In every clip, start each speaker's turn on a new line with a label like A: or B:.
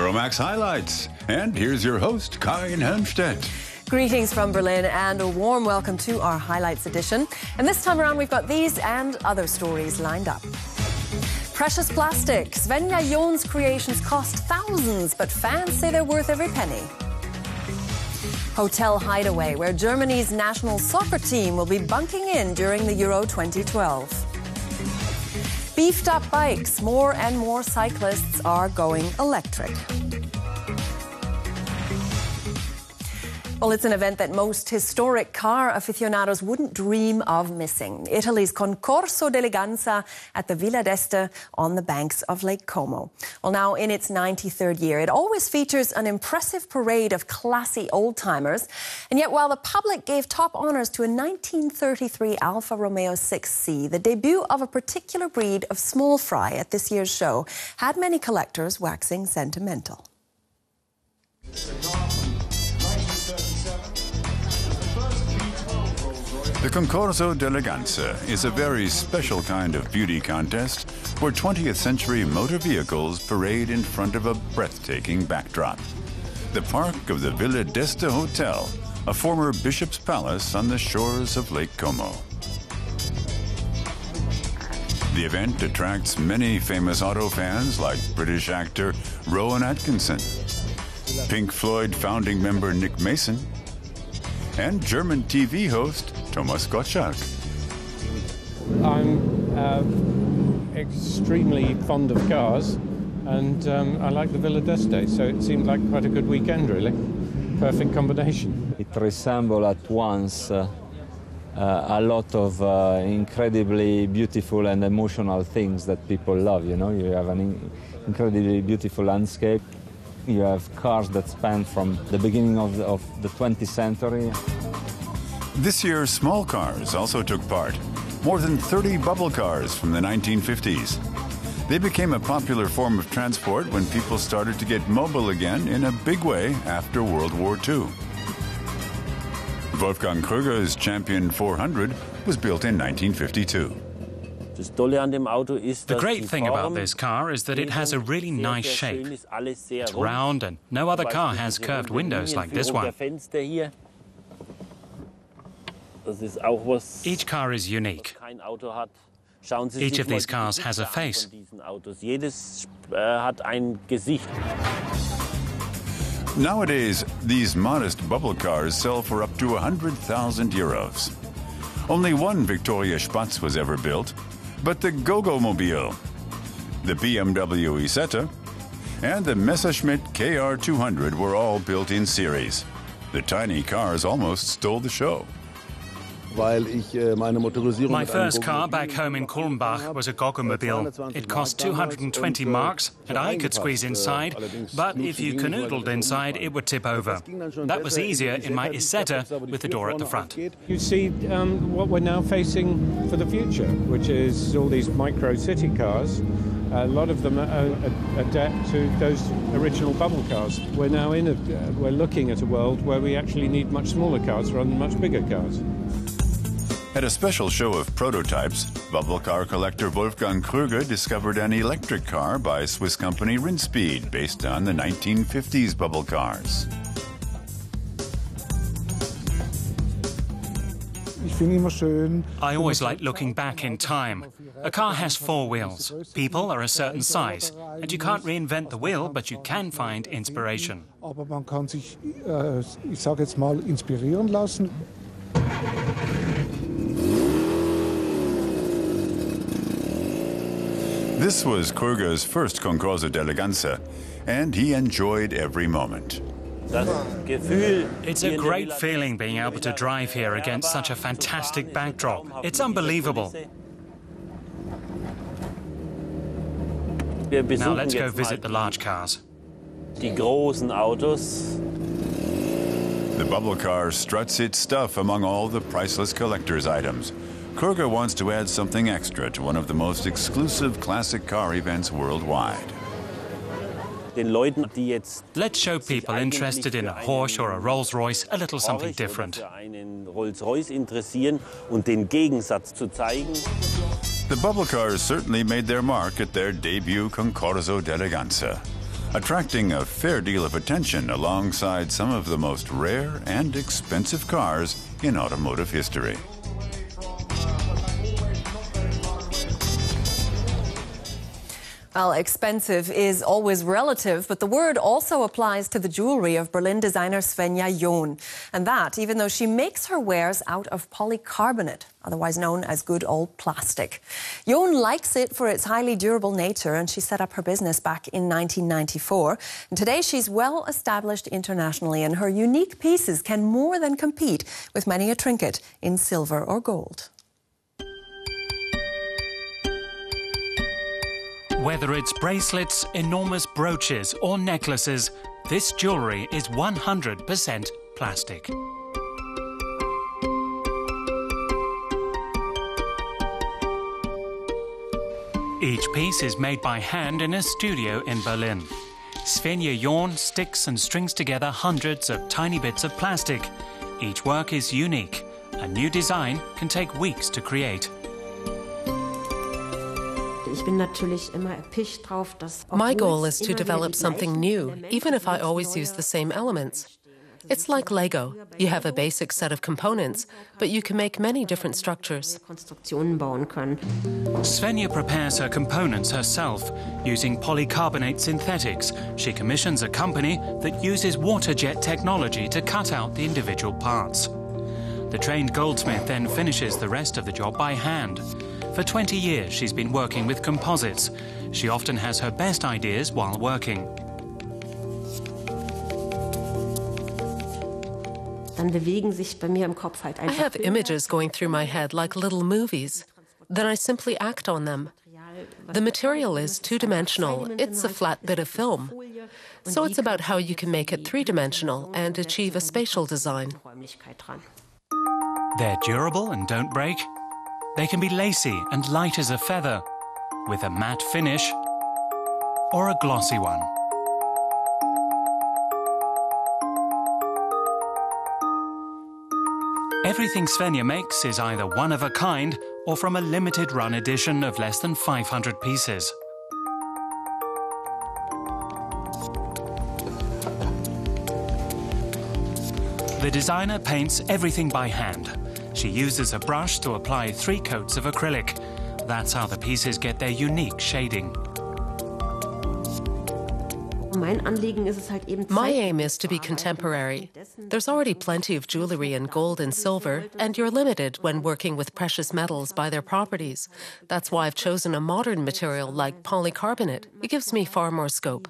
A: Euromaxx highlights. And here's your host, Karin Helmstedt.
B: Greetings from Berlin and a warm welcome to our highlights edition. And this time around, we've got these and other stories lined up. Precious plastic. Svenja Jon's creations cost thousands, but fans say they're worth every penny. Hotel hideaway, where Germany's national soccer team will be bunking in during the Euro 2012. Beefed up bikes. More and more cyclists are going electric. Well, it's an event that most historic car aficionados wouldn't dream of missing. Italy's Concorso d'Eleganza at the Villa d'Este on the banks of Lake Como. Well, now in its 93rd year, it always features an impressive parade of classy old-timers. And yet, while the public gave top honors to a 1933 Alfa Romeo 6C, the debut of a particular breed of small fry at this year's show had many collectors waxing sentimental.
A: The Concorso d'Eleganza is a very special kind of beauty contest where 20th century motor vehicles parade in front of a breathtaking backdrop. The park of the Villa d'Este Hotel, a former bishop's palace on the shores of Lake Como. The event attracts many famous auto fans like British actor Rowan Atkinson, Pink Floyd founding member Nick Mason, and German TV host Thomas Heatherwick.
C: I'm extremely fond of cars, and I like the Villa d'Este, so it seemed like quite a good weekend, really. Perfect combination.
D: It resembles at once a lot of incredibly beautiful and emotional things that people love, you know. You have an incredibly beautiful landscape. You have cars that span from the beginning of the 20th century.
A: This year, small cars also took part. More than 30 bubble cars from the 1950s. They became a popular form of transport when people started to get mobile again in a big way after World War II. Wolfgang Krüger's Champion 400 was built in 1952.
E: The great thing about this car is that it has a really nice shape. It's round and no other car has curved windows like this one. Each car is unique. Each of these cars has a face.
A: Nowadays, these modest bubble cars sell for up to 100,000 euros. Only one Victoria Spatz was ever built, but the Gogo-Mobile, the BMW Isetta, and the Messerschmitt KR200 were all built in series. The tiny cars almost stole the show.
E: My first car back home in Kulmbach was a Gogo-Mobile. It cost 220 marks, and I could squeeze inside, but if you canoodled inside, it would tip over. That was easier in my Isetta with the door at the front.
C: You see what we're now facing for the future, which is all these micro-city cars. A lot of them adapt to those original bubble cars. We're now we're looking at a world where we actually need much smaller cars rather than much bigger cars.
A: At a special show of prototypes, bubble car collector Wolfgang Krüger discovered an electric car by Swiss company Rinspeed based on the 1950s bubble cars.
E: I always like looking back in time. A car has 4 wheels. People are a certain size, and you can't reinvent the wheel, but you can find inspiration.
A: This was Krüger's first Concorso d'Eleganza, and he enjoyed every moment.
E: It's a great feeling being able to drive here against such a fantastic backdrop. It's unbelievable. Now let's go visit the large cars.
A: The bubble car struts its stuff among all the priceless collector's items. Krüger wants to add something extra to one of the most exclusive classic car events worldwide.
E: Let's show people interested in a Porsche or a Rolls-Royce a little something different.
A: The bubble cars certainly made their mark at their debut Concorso d'Eleganza. attracting a fair deal of attention alongside some of the most rare and expensive cars in automotive history.
B: Well, expensive is always relative, but the word also applies to the jewellery of Berlin designer Svenja John. And that, even though she makes her wares out of polycarbonate, otherwise known as good old plastic. John likes it for its highly durable nature, and she set up her business back in 1994. And today she's well established internationally, and her unique pieces can more than compete with many a trinket in silver or gold.
E: Whether it's bracelets, enormous brooches or necklaces, this jewellery is 100% plastic. Each piece is made by hand in a studio in Berlin. Svenja John sticks and strings together hundreds of tiny bits of plastic. Each work is unique. A new design can take weeks to create.
F: My goal is to develop something new, even if I always use the same elements. It's like Lego. You have a basic set of components, but you can make many different structures.
E: Svenja prepares her components herself. Using polycarbonate synthetics, she commissions a company that uses water jet technology to cut out the individual parts. The trained goldsmith then finishes the rest of the job by hand. For 20 years, she's been working with composites. She often has her best ideas while working.
F: I have images going through my head like little movies. Then I simply act on them. The material is two-dimensional. It's a flat bit of film. So it's about how you can make it three-dimensional and achieve a spatial design.
E: They're durable and don't break. They can be lacy and light as a feather, with a matte finish or a glossy one. Everything Svenja makes is either one of a kind or from a limited run edition of less than 500 pieces. The designer paints everything by hand. She uses a brush to apply 3 coats of acrylic. That's how the pieces get their unique shading.
F: My aim is to be contemporary. There's already plenty of jewellery in gold and silver, and you're limited when working with precious metals by their properties. That's why I've chosen a modern material like polycarbonate. It gives me far more scope.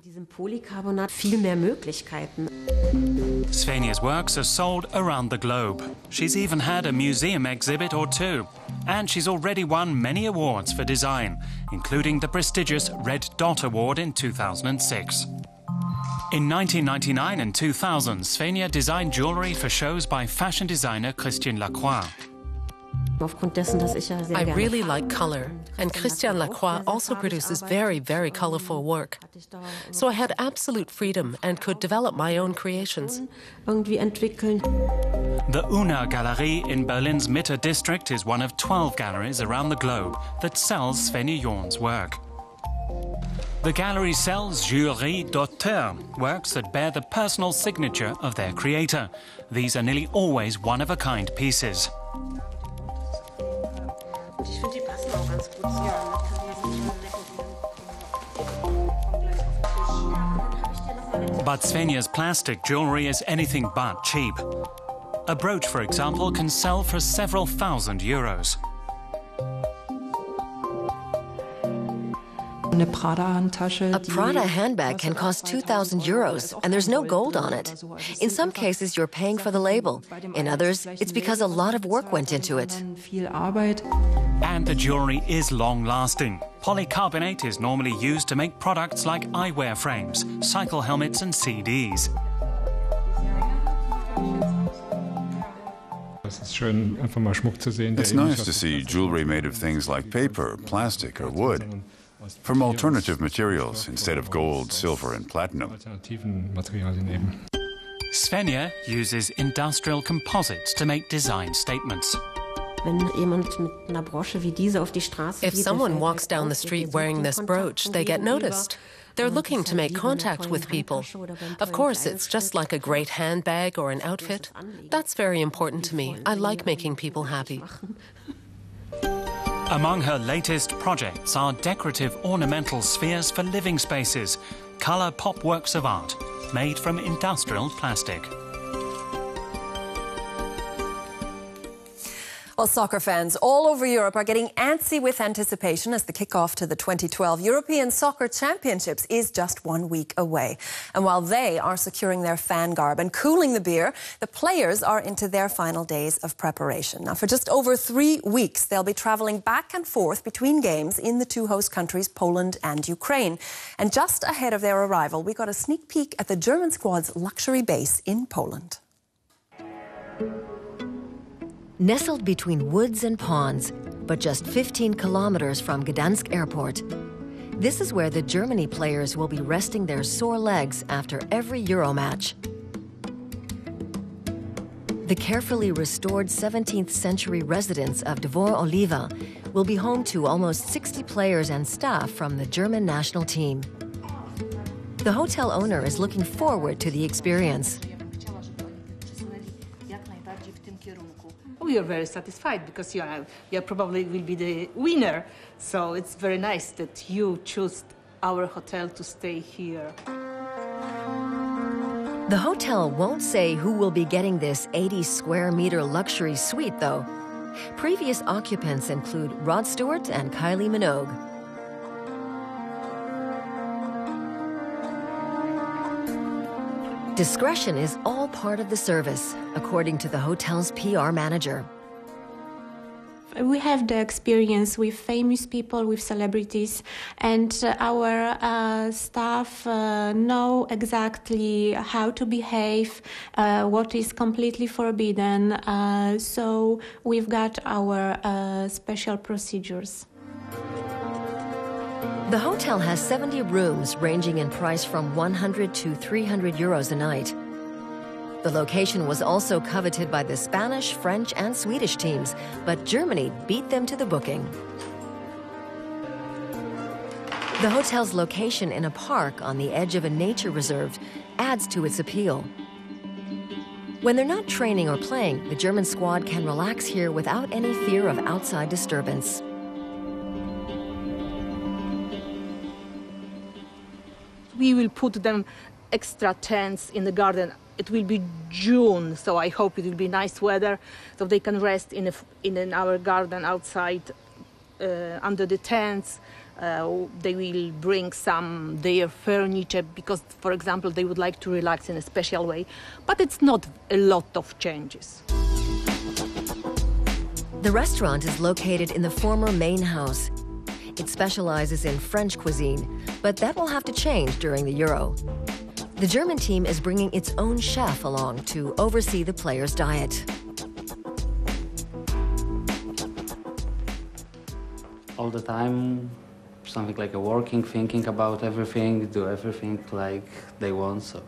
E: Svenja's works are sold around the globe. She's even had a museum exhibit or 2. And she's already won many awards for design, including the prestigious Red Dot Award in 2006. In 1999 and 2000, Svenja designed jewellery for shows by fashion designer Christian Lacroix.
F: I really like colour, and Christian Lacroix also produces very, very colourful work. So I had absolute freedom and could develop my own creations.
E: The Una Galerie in Berlin's Mitte district is one of 12 galleries around the globe that sells Svenja John's work. The gallery sells jewellerie d'auteur, works that bear the personal signature of their creator. These are nearly always one-of-a-kind pieces. But Svenja's plastic jewellery is anything but cheap. A brooch, for example, can sell for several thousand euros.
G: A Prada handbag can cost 2,000 euros, and there's no gold on it. In some cases, you're paying for the label. In others, it's because a lot of work went into it.
E: And the jewellery is long-lasting. Polycarbonate is normally used to make products like eyewear frames, cycle helmets and CDs.
A: It's nice to see jewellery made of things like paper, plastic or wood, from alternative materials instead of gold, silver and platinum.
E: Svenja uses industrial composites to make design statements.
F: If someone walks down the street wearing this brooch, they get noticed. They're looking to make contact with people. Of course, it's just like a great handbag or an outfit. That's very important to me. I like making people happy.
E: Among her latest projects are decorative ornamental spheres for living spaces, colour pop works of art made from industrial plastic.
B: Well, soccer fans all over Europe are getting antsy with anticipation as the kickoff to the 2012 European Soccer Championships is just 1 week away. And while they are securing their fan garb and cooling the beer, the players are into their final days of preparation. Now, for just over 3 weeks, they'll be travelling back and forth between games in the two host countries, Poland and Ukraine. And just ahead of their arrival, we got a sneak peek at the German squad's luxury base in Poland.
G: Nestled between woods and ponds, but just 15 kilometers from Gdansk airport, this is where the Germany players will be resting their sore legs after every Euro match. The carefully restored 17th century residence of Dwòr Oliwski will be home to almost 60 players and staff from the German national team. The hotel owner is looking forward to the experience.
H: We are very satisfied because you probably will be the winner. So it's very nice that you choose our hotel to stay here.
G: The hotel won't say who will be getting this 80 square meter luxury suite, though. Previous occupants include Rod Stewart and Kylie Minogue. Discretion is all part of the service, according to the hotel's PR manager.
I: We have the experience with famous people, with celebrities, and our staff know exactly how to behave, what is completely forbidden. So we've got our special procedures.
G: The hotel has 70 rooms ranging in price from 100 to 300 euros a night. The location was also coveted by the Spanish, French, and Swedish teams, but Germany beat them to the booking. The hotel's location in a park on the edge of a nature reserve adds to its appeal. When they're not training or playing, the German squad can relax here without any fear of outside disturbance.
H: We will put them extra tents in the garden. It will be June, so I hope it will be nice weather, so they can rest in our garden outside under the tents. They will bring some their furniture because, for example, they would like to relax in a special way. But it's not a lot of changes.
G: The restaurant is located in the former main house. It specializes in French cuisine, but that will have to change during the Euro. The German team is bringing its own chef along to oversee the players' diet.
J: All the time, something like a working, thinking about everything, do everything like they want. So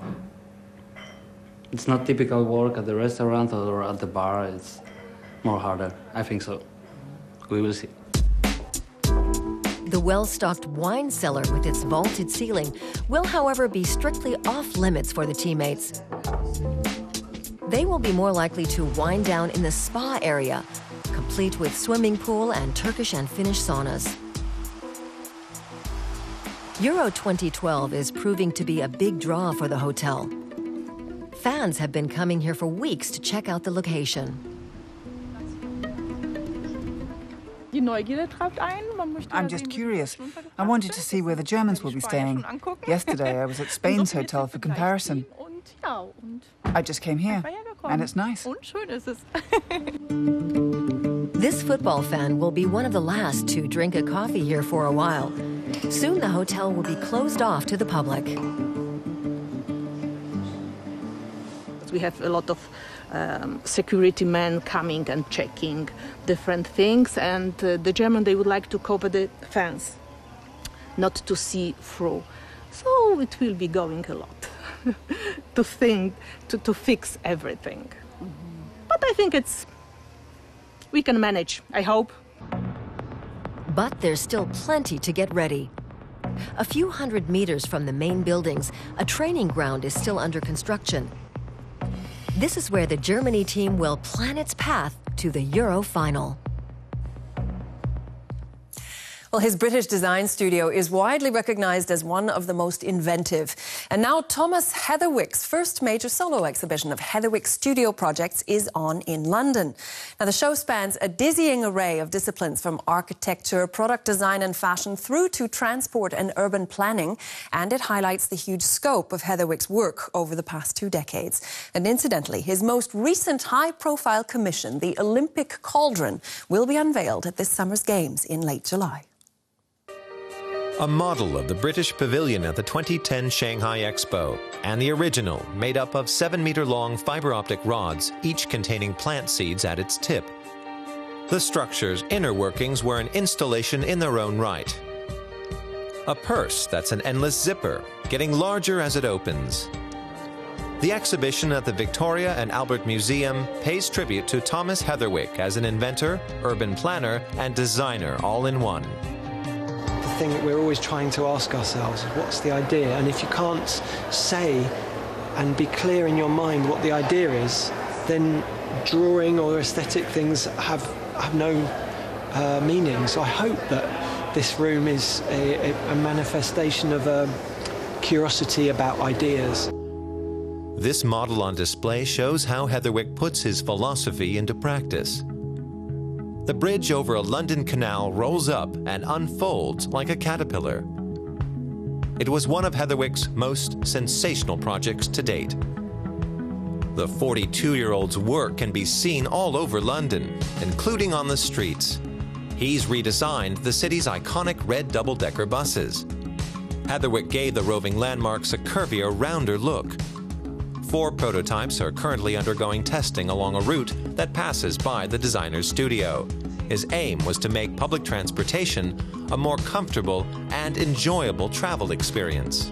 J: it's not typical work at the restaurant or at the bar. It's more harder. I think so. We will see.
G: The well-stocked wine cellar with its vaulted ceiling will, however, be strictly off-limits for the teammates. They will be more likely to wind down in the spa area, complete with swimming pool and Turkish and Finnish saunas. Euro 2012 is proving to be a big draw for the hotel. Fans have been coming here for weeks to check out the location.
K: I'm just curious. I wanted to see where the Germans will be staying. Yesterday I was at Spain's hotel for comparison. I just came here, and it's nice.
G: This football fan will be one of the last to drink a coffee here for a while. Soon the hotel will be closed off to the public.
H: We have a lot of security men coming and checking different things, and the German, they would like to cover the fence, not to see through. So it will be going a lot to fix everything. But I think we can manage, I hope.
G: But there's still plenty to get ready. A few hundred meters from the main buildings, a training ground is still under construction. This is where the Germany team will plan its path to the Euro final.
B: Well, his British design studio is widely recognised as one of the most inventive. And now Thomas Heatherwick's first major solo exhibition of Heatherwick studio projects is on in London. Now, the show spans a dizzying array of disciplines from architecture, product design and fashion through to transport and urban planning. And it highlights the huge scope of Heatherwick's work over the past 2 decades. And incidentally, his most recent high-profile commission, the Olympic Cauldron, will be unveiled at this summer's Games in late July.
L: A model of the British pavilion at the 2010 Shanghai Expo, and the original, made up of 7-meter-long fiber-optic rods, each containing plant seeds at its tip. The structure's inner workings were an installation in their own right. A purse that's an endless zipper, getting larger as it opens. The exhibition at the Victoria and Albert Museum pays tribute to Thomas Heatherwick as an inventor, urban planner, and designer all in one.
M: The thing that we're always trying to ask ourselves is, what's the idea? And if you can't say and be clear in your mind what the idea is, then drawing or aesthetic things have no meaning. So I hope that this room is a manifestation of a curiosity about ideas.
L: This model on display shows how Heatherwick puts his philosophy into practice. The bridge over a London canal rolls up and unfolds like a caterpillar. It was one of Heatherwick's most sensational projects to date. The 42-year-old's work can be seen all over London, including on the streets. He's redesigned the city's iconic red double-decker buses. Heatherwick gave the roving landmarks a curvier, rounder look. 4 prototypes are currently undergoing testing along a route that passes by the designer's studio. His aim was to make public transportation a more comfortable and enjoyable travel experience.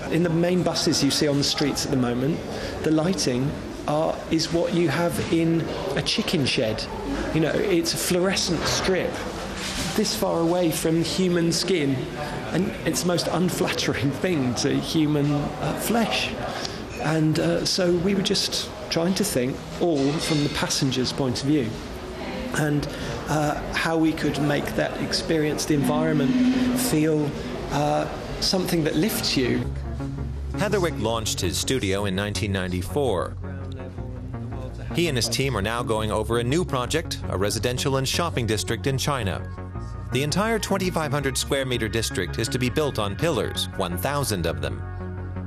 M: In the main buses you see on the streets at the moment, the lighting is what you have in a chicken shed. You know, it's a fluorescent strip this far away from human skin, and it's the most unflattering thing to human flesh. And so we were just trying to think all from the passenger's point of view, and how we could make that experienced environment feel something that lifts you.
L: Heatherwick launched his studio in 1994. He and his team are now going over a new project, a residential and shopping district in China. The entire 2,500 square meter district is to be built on pillars, 1,000 of them.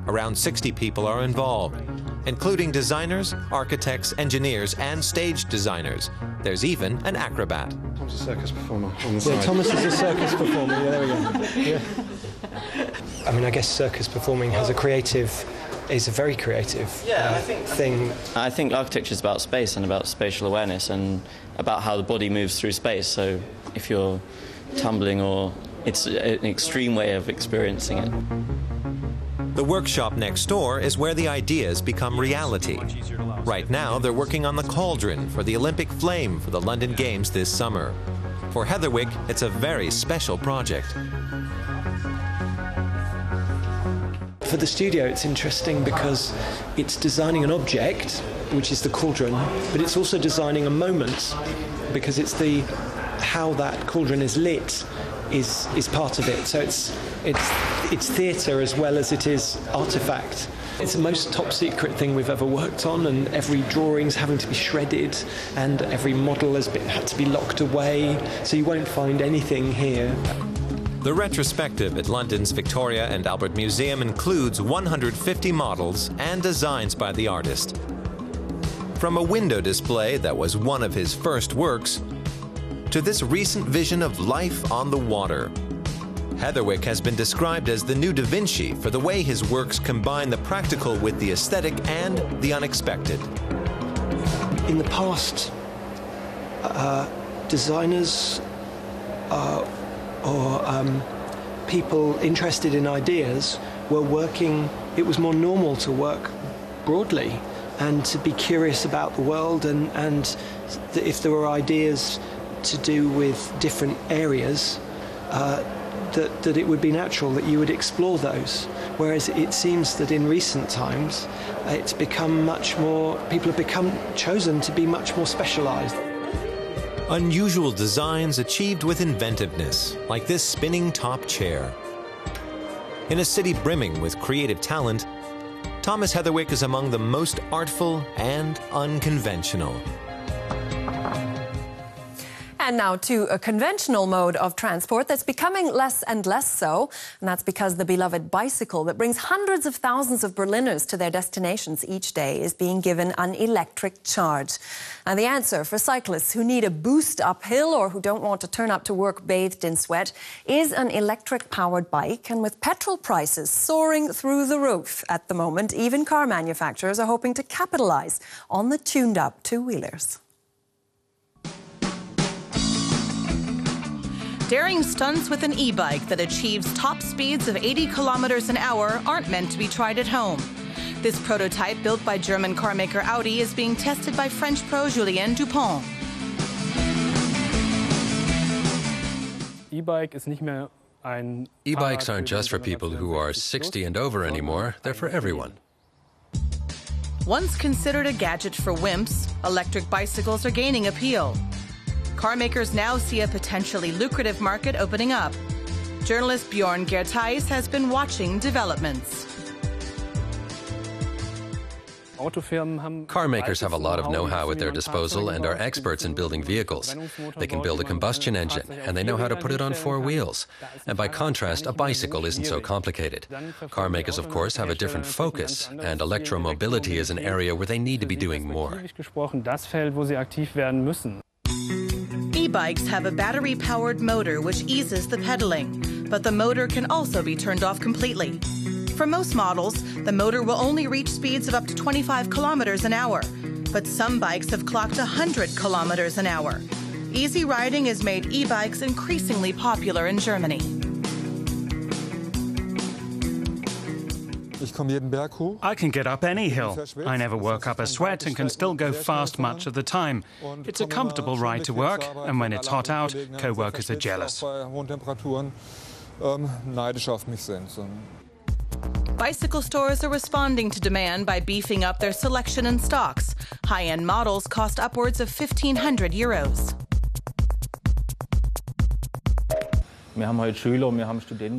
L: Around 60 people are involved, including designers, architects, engineers, and stage designers. There's even an acrobat.
M: Tom's a circus performer on the side. Yeah, Thomas is a circus performer. Yeah, there we go. Yeah. I mean, I guess circus performing is a very creative thing.
N: I think architecture is about space and about spatial awareness and about how the body moves through space. So if you're tumbling, or it's an extreme way of experiencing it.
L: The workshop next door is where the ideas become reality. Right now, they're working on the cauldron for the Olympic flame for the London Games this summer. For Heatherwick, it's a very special project.
M: For the studio, it's interesting because it's designing an object, which is the cauldron, but it's also designing a moment, because it's how that cauldron is lit is part of it. So it's theatre as well as it is artifact. It's the most top secret thing we've ever worked on, and every drawing's having to be shredded, and every model had to be locked away, so you won't find anything here.
L: The retrospective at London's Victoria and Albert Museum includes 150 models and designs by the artist. From a window display that was one of his first works, to this recent vision of life on the water. Heatherwick has been described as the new Da Vinci for the way his works combine the practical with the aesthetic and the unexpected.
M: In the past, designers or people interested in ideas were working, it was more normal to work broadly. and to be curious about the world, and if there were ideas to do with different areas, that it would be natural that you would explore those. Whereas it seems that in recent times, it's become much more, people have chosen to be much more specialized.
L: Unusual designs achieved with inventiveness, like this spinning top chair. In a city brimming with creative talent, Thomas Heatherwick is among the most artful and unconventional.
B: And now to a conventional mode of transport that's becoming less and less so. And that's because the beloved bicycle that brings hundreds of thousands of Berliners to their destinations each day is being given an electric charge. And the answer for cyclists who need a boost uphill or who don't want to turn up to work bathed in sweat is an electric-powered bike. And with petrol prices soaring through the roof at the moment, even car manufacturers are hoping to capitalise on the tuned-up two-wheelers.
O: Daring stunts with an e-bike that achieves top speeds of 80 kilometers an hour aren't meant to be tried at home. This prototype, built by German carmaker Audi, is being tested by French pro Julien Dupont.
P: E-bikes aren't just for people who are 60 and over anymore, they're for everyone.
O: Once considered a gadget for wimps, electric bicycles are gaining appeal. Car makers now see a potentially lucrative market opening up. Journalist Bjorn Gertheis has been watching developments.
P: Car makers have a lot of know-how at their disposal and are experts in building vehicles. They can build a combustion engine, and they know how to put it on four wheels. And by contrast, a bicycle isn't so complicated. Car makers, of course, have a different focus, and electromobility is an area where they need to be doing more.
O: E-bikes have a battery-powered motor which eases the pedaling, but the motor can also be turned off completely. For most models, the motor will only reach speeds of up to 25 kilometers an hour, but some bikes have clocked 100 kilometers an hour. Easy riding has made e-bikes increasingly popular in Germany.
E: I can get up any hill. I never work up a sweat and can still go fast much of the time. It's a comfortable ride to work, and when it's hot out, co-workers are jealous.
O: Bicycle stores are responding to demand by beefing up their selection and stocks. High-end models cost upwards of 1,500 euros.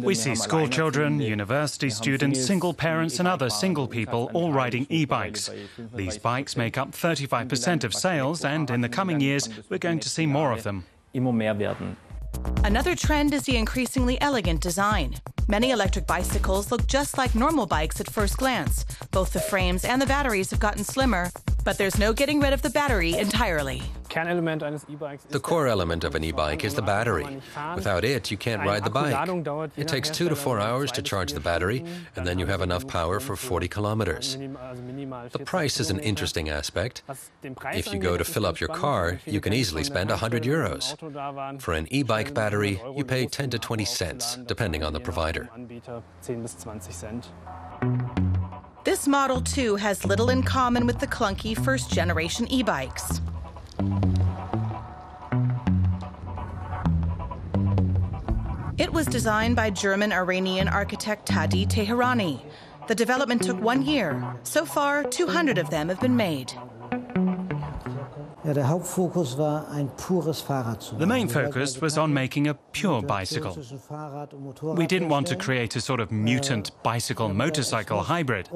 E: We see school children, university students, single parents and other single people all riding e-bikes. These bikes make up 35% of sales, and in the coming years we're going to see more of them.
O: Another trend is the increasingly elegant design. Many electric bicycles look just like normal bikes at first glance. Both the frames and the batteries have gotten slimmer, but there's no getting rid of the battery entirely.
P: The core element of an e-bike is the battery. Without it, you can't ride the bike. It takes 2 to 4 hours to charge the battery, and then you have enough power for 40 kilometers. The price is an interesting aspect. If you go to fill up your car, you can easily spend 100 euros. For an e-bike battery, you pay 10 to 20 cents, depending on the provider.
O: This model, too, has little in common with the clunky first-generation e-bikes. It was designed by German-Iranian architect Hadi Teherani. The development took 1 year. So far, 200 of them have been made.
E: The main focus was on making a pure bicycle. We didn't want to create a sort of mutant bicycle-motorcycle hybrid.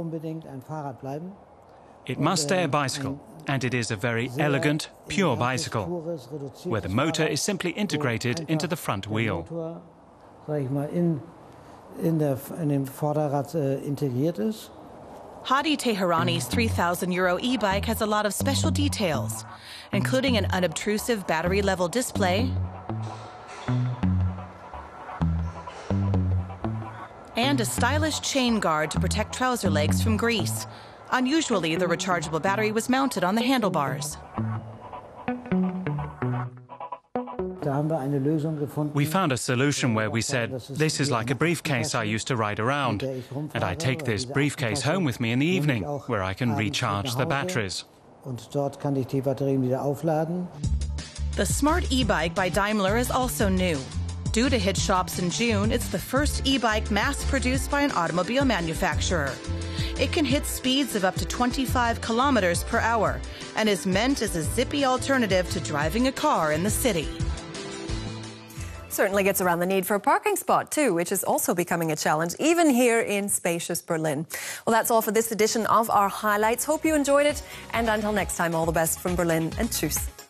E: It must stay a bicycle, and it is a very elegant, pure bicycle, where the motor is simply integrated into the front wheel.
O: Hadi Teherani's 3,000 euro e-bike has a lot of special details, including an unobtrusive battery-level display and a stylish chain guard to protect trouser legs from grease. Unusually, the rechargeable battery was mounted on the handlebars.
E: We found a solution where we said, this is like a briefcase I used to ride around, and I take this briefcase home with me in the evening, where I can recharge the batteries.
O: The Smart e-bike by Daimler is also new. Due to hit shops in June, it's the first e-bike mass-produced by an automobile manufacturer. It can hit speeds of up to 25 kilometers per hour and is meant as a zippy alternative to driving a car in the city.
B: Certainly gets around the need for a parking spot too, which is also becoming a challenge, even here in spacious Berlin. Well, that's all for this edition of our highlights. Hope you enjoyed it. And until next time, all the best from Berlin and tschüss.